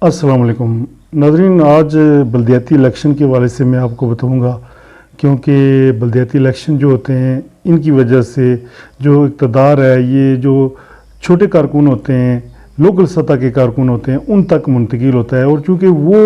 अस्सलाम वालेकुम नाज़रीन। आज बलदियाती इलेक्शन के हवाले से मैं आपको बताऊंगा, क्योंकि बलदियाती इलेक्शन जो होते हैं इनकी वजह से जो इक़्तिदार है ये जो छोटे कारकुन होते हैं, लोकल सतह के कारकुन होते हैं, उन तक मुंतकिल होता है। और चूँकि वो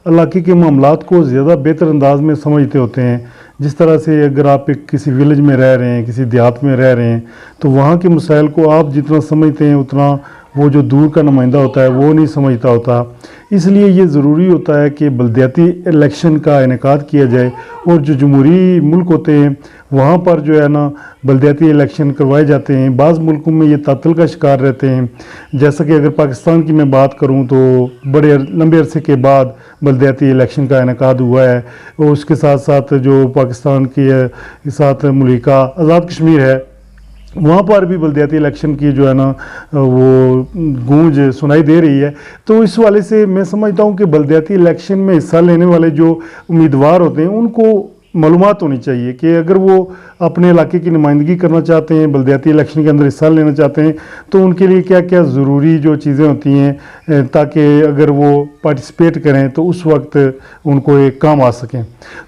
इलाके के मामलात को ज़्यादा बेहतर अंदाज में समझते होते हैं, जिस तरह से अगर आप एक किसी विलेज में रह रहे हैं, किसी देहात में रह रहे हैं, तो वहाँ के मसाइल को आप जितना समझते हैं उतना वो जो दूर का नुमाइंदा होता है वो नहीं समझता होता। इसलिए ये ज़रूरी होता है कि बलदियाती इलेक्शन का इनेकाद किया जाए, और जो जमहूरी मुल्क होते हैं वहाँ पर जो है ना बलदियाती इलेक्शन करवाए जाते हैं। बाज़ मुल्कों में ये तातल का शिकार रहते हैं, जैसा कि अगर पाकिस्तान की मैं बात करूँ तो बड़े लंबे अरसे के बाद बलदियाती इलेक्शन का इनेकाद हुआ है। और उसके साथ साथ जो पाकिस्तान के साथ मुल्का आज़ाद कश्मीर है, वहाँ पर भी बलदियाती इलेक्शन की जो है ना वो गूंज सुनाई दे रही है। तो इस वाले से मैं समझता हूँ कि बलदियाती इलेक्शन में हिस्सा लेने वाले जो उम्मीदवार होते हैं उनको मालूमात होनी चाहिए कि अगर वो अपने इलाके की नुमाइंदगी करना चाहते हैं, बलदियाती इलेक्शन के अंदर हिस्सा लेना चाहते हैं, तो उनके लिए क्या क्या ज़रूरी जो चीज़ें होती हैं, ताकि अगर वो पार्टिसिपेट करें तो उस वक्त उनको एक काम आ सकें।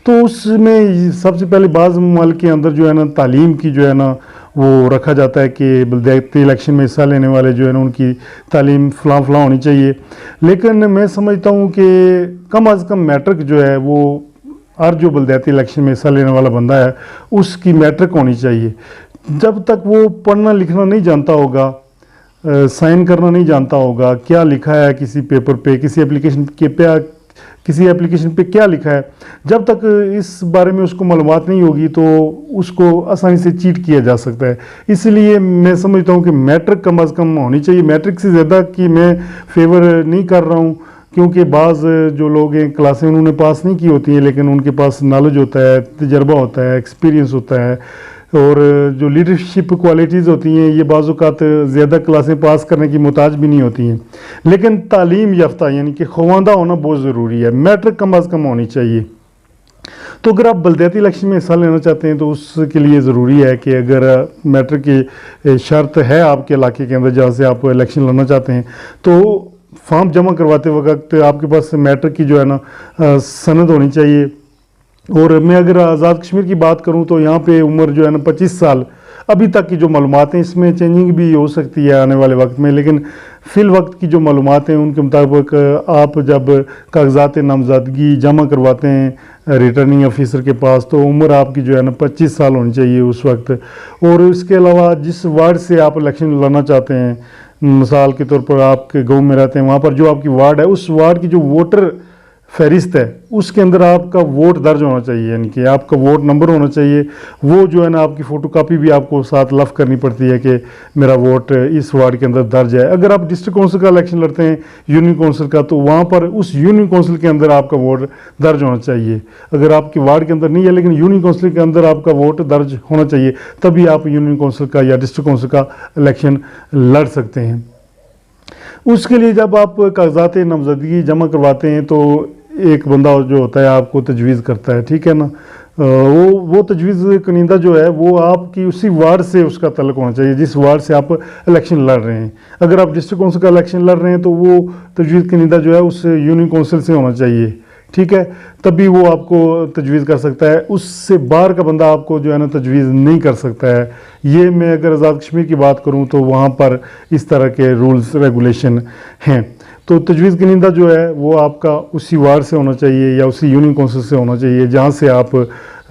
तो उसमें सबसे पहले बाज़ ममालिक के अंदर जो है ना तालीम की जो है ना वो रखा जाता है कि बलदियाती इलेक्शन में हिस्सा लेने वाले जो है ना उनकी तालीम फ़लाँ फ़लाँ होनी चाहिए। लेकिन मैं समझता हूँ कि कम अज़ कम मैट्रिक जो है वो हर जो बलदियाती इलेक्शन में हिस्सा लेने वाला बंदा है उसकी मैट्रिक होनी चाहिए। जब तक वो पढ़ना लिखना नहीं जानता होगा, साइन करना नहीं जानता होगा, क्या लिखा है किसी पेपर पे, किसी एप्लीकेशन पे क्या लिखा है, जब तक इस बारे में उसको मालूमात नहीं होगी तो उसको आसानी से चीट किया जा सकता है। इसलिए मैं समझता हूँ कि मैट्रिक कम अज़ कम होनी चाहिए। मैट्रिक से ज़्यादा की मैं फेवर नहीं कर रहा हूँ, क्योंकि बाज़ जो लोग हैं क्लासें उन्होंने पास नहीं की होती हैं, लेकिन उनके पास नॉलेज होता है, तजर्बा होता है, एक्सपीरियंस होता है, और जो लीडरशिप क्वालिटीज़ होती हैं ये बाज़ औक़ात ज़्यादा क्लासें पास करने की मोहताज भी नहीं होती हैं। लेकिन तालीम याफ्ता यानी कि ख़वांदा होना बहुत ज़रूरी है। मैट्रिक कम अज़ कम होनी चाहिए। तो अगर आप बलदियाती इलेक्शन में हिस्सा लेना चाहते हैं तो उसके लिए ज़रूरी है कि अगर मैट्रिक की शर्त है आपके इलाके के अंदर जहाँ से आप इलेक्शन लड़ना चाहते हैं, तो फॉर्म जमा करवाते वक्त आपके पास मैट्रिक की जो है ना सनद होनी चाहिए। और मैं अगर आज़ाद कश्मीर की बात करूं तो यहाँ पे उम्र जो है ना 25 साल अभी तक की जो मालूमात हैं, इसमें चेंजिंग भी हो सकती है आने वाले वक्त में, लेकिन फ़िल वक्त की जो मालूमात हैं उनके मुताबिक आप जब कागजात नामज़दगी जमा करवाते हैं रिटर्निंग ऑफिसर के पास, तो उम्र आपकी जो है ना 25 साल होनी चाहिए उस वक्त। और इसके अलावा जिस वार्ड से आप इलेक्शन लड़ना चाहते हैं, मिसाल के तौर पर आपके गाँव में रहते हैं, वहाँ पर जो आपकी वार्ड है उस वार्ड की जो वोटर फहरिस्त है उसके अंदर आपका वोट दर्ज होना चाहिए, यानी कि आपका वोट नंबर होना चाहिए। वो जो है ना आपकी फ़ोटोकॉपी भी आपको साथ लफ करनी पड़ती है कि मेरा वोट इस वार्ड के अंदर दर्ज है। अगर आप डिस्ट्रिक्ट काउंसिल का इलेक्शन लड़ते हैं, यूनियन काउंसिल का, तो वहाँ पर उस यूनियन काउंसिल के अंदर आपका वोट दर्ज होना चाहिए। अगर आपके वार्ड के अंदर नहीं है लेकिन यूनियन काउंसिल के अंदर आपका वोट दर्ज होना चाहिए, तभी आप यूनियन काउंसिल का या डिस्ट्रिक्ट काउंसिल का इलेक्शन लड़ सकते हैं। उसके लिए जब आप कागजात नामज़दगी जमा करवाते हैं तो एक बंदा जो होता है आपको तजवीज़ करता है, ठीक है ना। वो तजवीज़ कनिंदा जो है वो आपकी उसी वार्ड से उसका तल्लुक़ होना चाहिए जिस वार्ड से आप इलेक्शन लड़ रहे हैं। अगर आप डिस्ट्रिक्ट काउंसिल का इलेक्शन लड़ रहे हैं तो वो तजवीज़ कनिंदा जो है उस यूनियन काउंसिल से होना चाहिए, ठीक है, तभी वो आपको तजवीज़ कर सकता है। उससे बाहर का बंदा आपको जो है ना तजवीज़ नहीं कर सकता है। ये मैं अगर आज़ाद कश्मीर की बात करूँ तो वहाँ पर इस तरह के रूल्स रेगुलेशन हैं। तो तजवीज़ कनिंदा जो है वो आपका उसी वार्ड से होना चाहिए या उसी यूनियन काउंसिल से होना चाहिए जहाँ से आप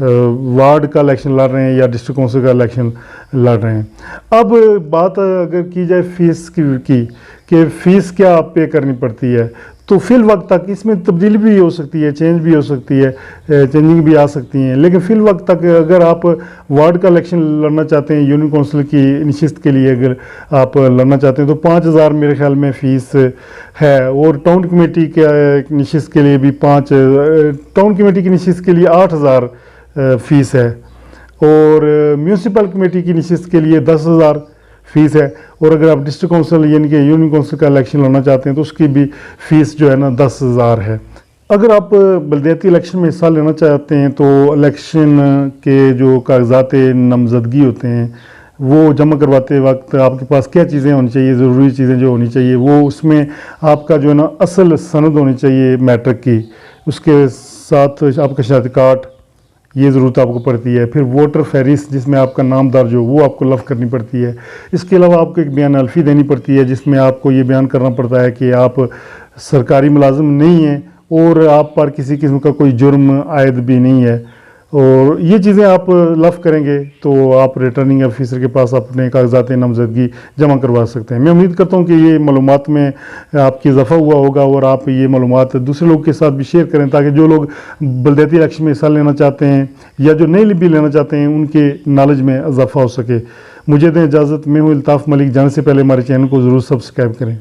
वार्ड का इलेक्शन लड़ रहे हैं या डिस्ट्रिक्ट काउंसिल का इलेक्शन लड़ रहे हैं। अब बात अगर की जाए फ़ीस की कि फ़ीस क्या आप पे करनी पड़ती है, तो फ़िल वक्त तक इसमें तब्दीली भी हो सकती है, चेंज भी हो सकती है, चेंजिंग भी आ सकती हैं, लेकिन फ़िल वक्त तक अगर आप वार्ड का इलेक्शन लड़ना चाहते हैं, यूनियन काउंसिल की नशिस्त के लिए अगर आप लड़ना चाहते हैं तो 5,000 मेरे ख्याल में फ़ीस है। और टाउन कमेटी के नशिस्त के लिए भी टाउन कमेटी की नशिस्त के लिए 8,000 फ़ीस है, और म्यूनसिपल कमेटी की नशिस्त के लिए 10,000 फ़ीस है। और अगर आप डिस्ट्रिक्ट काउंसिल यानी कि यूनियन काउंसिल का इलेक्शन लड़ना चाहते हैं तो उसकी भी फ़ीस जो है ना 10,000 है। अगर आप बलदियाती इलेक्शन में हिस्सा लेना चाहते हैं तो इलेक्शन के जो कागजात नामज़दगी होते हैं وہ جمع کرواتے وقت آپ کے پاس کیا چیزیں ہونی چاہیے، ضروری چیزیں جو ہونی چاہیے، وہ اس میں آپ کا جو ہے نا اصل سند ہونی چاہیے میٹرک کی، اس کے ساتھ آپ کا شناختی کارڈ، یہ ضرورت آپ کو پڑتی ہے۔ پھر ووٹر فہرست جس میں آپ کا نام درج ہو، وہ آپ کو لفظ کرنی پڑتی ہے۔ اس کے علاوہ آپ کو ایک بیان الفی دینی پڑتی ہے جس میں آپ کو یہ بیان کرنا پڑتا ہے کہ آپ سرکاری ملازم نہیں ہیں اور آپ پر کسی قسم کا کوئی جرم عائد بھی نہیں ہے، اور یہ چیزیں آپ لفظ کریں گے تو آپ ریٹرننگ آفیسر کے پاس اپنے کاغذات نامزدگی جمع کروا سکتے ہیں۔ میں امید کرتا ہوں کہ یہ معلومات میں آپ کی اضافہ ہوا ہوگا اور آپ یہ معلومات دوسرے لوگ کے ساتھ بھی شیئر کریں تاکہ جو لوگ بلدیاتی الیکشن میں حصہ لینا چاہتے ہیں یا جو نئی بھی لینا چاہتے ہیں ان کے نالج میں اضافہ ہو سکے۔ مجھے دیں اجازت، میں ہوں الطاف ملک۔ جانے سے پہلے ہمارے چینل کو ضرور سبسکرائب کریں۔